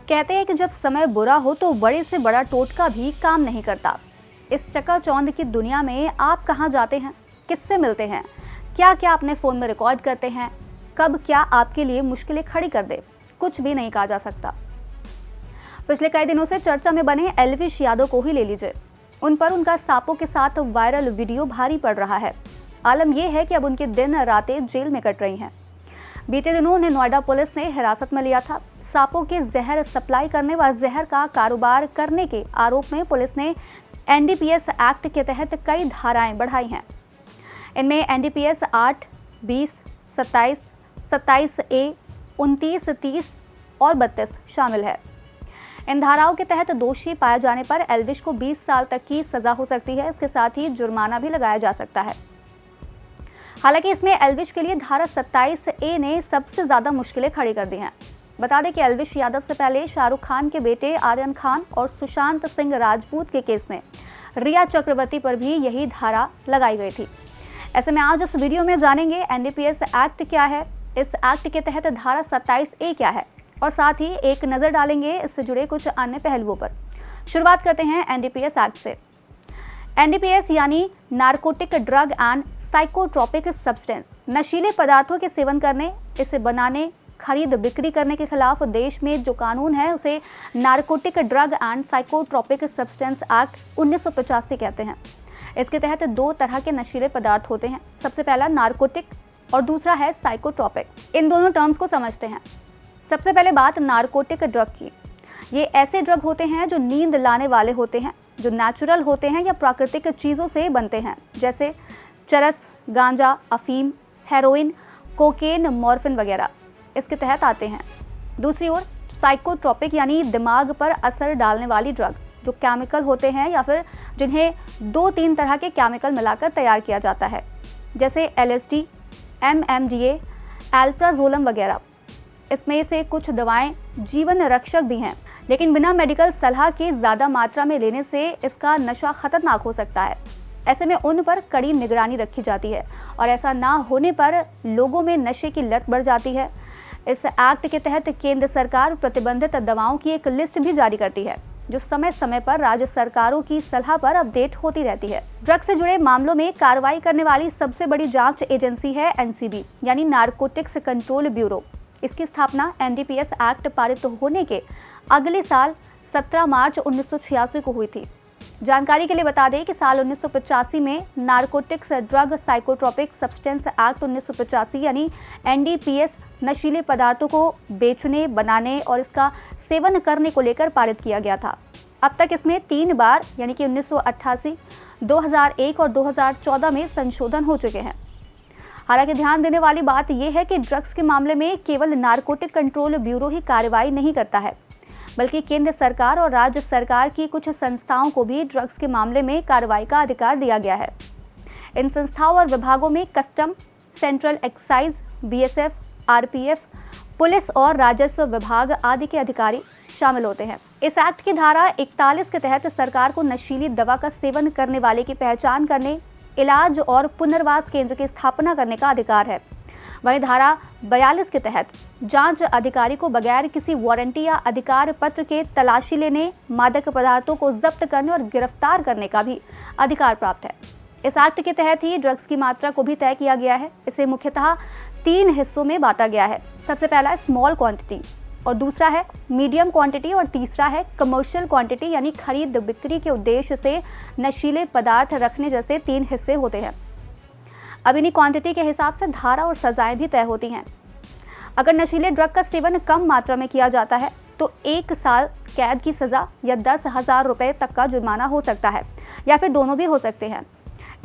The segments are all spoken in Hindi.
कहते हैं कि जब समय बुरा हो तो बड़े से बड़ा टोटका भी काम नहीं करता। इस चकाचौंध की दुनिया में आप कहाँ जाते हैं, किससे मिलते हैं, क्या क्या अपने फ़ोन में रिकॉर्ड करते हैं, कब क्या आपके लिए मुश्किलें खड़ी कर दे, कुछ भी नहीं कहा जा सकता। पिछले कई दिनों से चर्चा में बने एल्विश यादव को ही ले लीजिए। उन पर उनका सांपों के साथ वायरल वीडियो भारी पड़ रहा है। आलम यह है कि अब उनकी दिन रातें जेल में कट रही हैं। बीते दिनों उन्हें नोएडा पुलिस ने हिरासत में लिया था। सांपों के जहर सप्लाई करने व जहर का कारोबार करने के आरोप में पुलिस ने एनडीपीएस एक्ट के तहत कई धाराएं बढ़ाई हैं। इनमें एनडीपीएस 8, 20, 27, 27A, 29, 30 और 32 शामिल है। इन धाराओं के तहत दोषी पाए जाने पर एल्विश को 20 साल तक की सजा हो सकती है। इसके साथ ही जुर्माना भी लगाया जा सकता है। हालांकि इसमें एल्विश के लिए धारा 27A ने सबसे ज्यादा मुश्किलें खड़ी कर दी हैं। बता दें कि एल्विश यादव से पहले शाहरुख खान के बेटे आर्यन खान और सुशांत सिंह राजपूत के केस में रिया चक्रवर्ती पर भी यही धारा लगाई गई थी। ऐसे में आज इस वीडियो में जानेंगे एनडीपीएस एक्ट क्या है, इस एक्ट के तहत धारा 27A क्या है और साथ ही एक नज़र डालेंगे इससे जुड़े कुछ अन्य पहलुओं पर। शुरुआत करते हैं एनडीपीएस एक्ट से। एनडीपीएस यानी narcotic drug and psychotropic substance, नशीले पदार्थों के सेवन करने, इसे बनाने, खरीद बिक्री करने के खिलाफ देश में जो कानून है उसे narcotic drug and psychotropic substance act 1985 कहते हैं। इसके तहत दो तरह के नशीले पदार्थ होते हैं। सबसे पहला नारकोटिक और दूसरा है साइकोट्रोपिक। इन दोनों टर्म्स को समझते हैं। सबसे पहले बात नारकोटिक ड्रग की। ये ऐसे ड्रग होते हैं जो नींद लाने वाले होते हैं, जो नेचुरल होते हैं या प्राकृतिक चीज़ों से बनते हैं, जैसे चरस, गांजा, अफीम, हेरोइन, कोकेन, मॉर्फिन वगैरह इसके तहत आते हैं। दूसरी ओर साइकोट्रोपिक यानी दिमाग पर असर डालने वाली ड्रग, जो केमिकल होते हैं या फिर जिन्हें 2-3 तरह के केमिकल मिलाकर तैयार किया जाता है, जैसे LSD, MMDA, एल्प्राजोलम वगैरह। इसमें से कुछ दवाएं जीवन रक्षक भी हैं, लेकिन बिना मेडिकल सलाह के ज़्यादा मात्रा में लेने से इसका नशा खतरनाक हो सकता है। ऐसे में उन पर कड़ी निगरानी रखी जाती है और ऐसा ना होने पर लोगों में नशे की लत बढ़ जाती है। इस एक्ट के तहत केंद्र सरकार प्रतिबंधित दवाओं की एक लिस्ट भी जारी करती है, जो समय समय पर राज्य सरकारों की सलाह पर अपडेट होती रहती है। ड्रग से जुड़े मामलों में कार्रवाई करने वाली सबसे बड़ी जांच एजेंसी है NCB यानी नारकोटिक्स कंट्रोल ब्यूरो। इसकी स्थापना एनडीपीएस एक्ट पारित होने के अगले साल 17 मार्च 1986 को हुई थी। जानकारी के लिए बता दें कि साल 1985 में narcotics drug psychotropic substance act 1985 यानी एनडीपीएस नशीले पदार्थों को बेचने, बनाने और इसका सेवन करने को लेकर पारित किया गया था। अब तक इसमें 3 बार यानी कि 1988, 2001 और 2014 में संशोधन हो चुके हैं। हालांकि ध्यान देने वाली बात यह है कि ड्रग्स के मामले में केवल नारकोटिक कंट्रोल ब्यूरो ही कार्रवाई नहीं करता है, बल्कि केंद्र सरकार और राज्य सरकार की कुछ संस्थाओं को भी ड्रग्स के मामले में कार्रवाई का अधिकार दिया गया है। इन संस्थाओं और विभागों में custom, central excise, BSF, RPF, police और राजस्व विभाग आदि के अधिकारी शामिल होते हैं। इस एक्ट की धारा 41 के तहत सरकार को नशीली दवा का सेवन करने वाले की पहचान करने, इलाज और पुनर्वास केंद्र की स्थापना करने का अधिकार है। वहीं धारा 42 के तहत जांच अधिकारी को बगैर किसी वारंटी या अधिकार पत्र के तलाशी लेने, मादक पदार्थों को जब्त करने और गिरफ्तार करने का भी अधिकार प्राप्त है। इस एक्ट के तहत ही ड्रग्स की मात्रा को भी तय किया गया है। इसे मुख्यतः 3 हिस्सों में बांटा गया है। सबसे पहला स्मॉल क्वांटिटी और दूसरा है मीडियम क्वांटिटी और तीसरा है कमर्शियल क्वांटिटी यानी खरीद बिक्री के उद्देश्य से नशीले पदार्थ रखने जैसे 3 हिस्से होते हैं। अब इन्हीं क्वांटिटी के हिसाब से धारा और सजाएं भी तय होती हैं। अगर नशीले ड्रग का सेवन कम मात्रा में किया जाता है तो 1 साल कैद की सज़ा या 10,000 रुपये तक का जुर्माना हो सकता है, या फिर दोनों भी हो सकते हैं।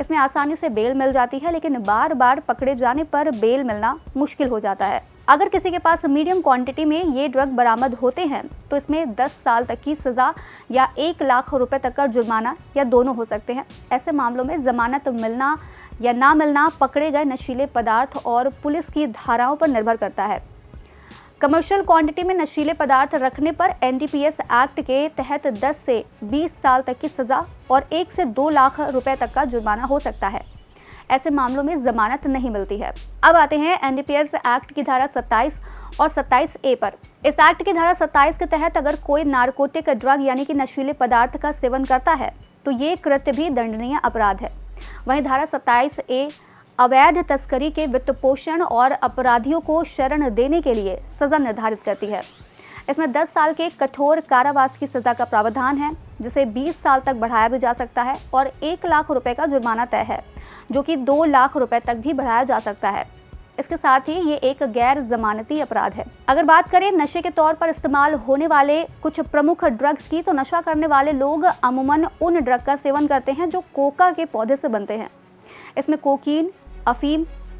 इसमें आसानी से बेल मिल जाती है, लेकिन बार बार पकड़े जाने पर बेल मिलना मुश्किल हो जाता है। अगर किसी के पास मीडियम क्वांटिटी में ये ड्रग बरामद होते हैं तो इसमें 10 साल तक की सज़ा या 1 लाख रुपए तक का जुर्माना या दोनों हो सकते हैं। ऐसे मामलों में जमानत मिलना या ना मिलना पकड़े गए नशीले पदार्थ और पुलिस की धाराओं पर निर्भर करता है। कमर्शियल क्वांटिटी में नशीले पदार्थ रखने पर एनडीपीएस एक्ट के तहत 10 से 20 साल तक की सज़ा और 1 से 2 लाख रुपए तक का जुर्माना हो सकता है। ऐसे मामलों में जमानत नहीं मिलती है। अब आते हैं एनडीपीएस एक्ट की धारा 27 और 27A पर। इस एक्ट की धारा 27 के तहत अगर कोई नारकोटिक ड्रग यानी कि नशीले पदार्थ का सेवन करता है तो ये कृत्य भी दंडनीय अपराध है। वहीं धारा 27A अवैध तस्करी के वित्त पोषण और अपराधियों को शरण देने के लिए सजा निर्धारित करती है। इसमें 10 साल के कठोर कारावास की सजा का प्रावधान है, जिसे 20 साल तक बढ़ाया भी जा सकता है, और 1 लाख रुपए का जुर्माना तय है, जो कि 2 लाख रुपए तक भी बढ़ाया जा सकता है। इसके साथ ही ये एक गैर जमानती अपराध है। अगर बात करें नशे के तौर पर इस्तेमाल होने वाले कुछ प्रमुख ड्रग्स की, तो नशा करने वाले लोग अमूमन उन ड्रग का सेवन करते हैं जो कोका के पौधे से बनते हैं। इसमें कोकीन,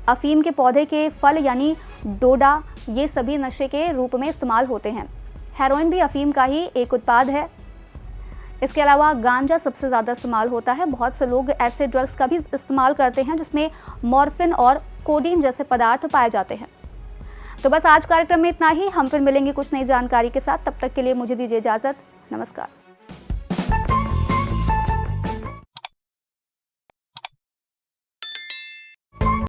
अफीम के पौधे के फल यानी डोडा, ये सभी नशे के रूप में इस्तेमाल होते हैं। हेरोइन भी अफीम का ही एक उत्पाद है। इसके अलावा गांजा सबसे ज़्यादा इस्तेमाल होता है। बहुत से लोग ऐसे ड्रग्स का भी इस्तेमाल करते हैं जिसमें मॉर्फिन और कोडीन जैसे पदार्थ पाए जाते हैं। तो बस आज कार्यक्रम में इतना ही। हम फिर मिलेंगे कुछ नई जानकारी के साथ। तब तक के लिए मुझे दीजिए इजाज़त। नमस्कार।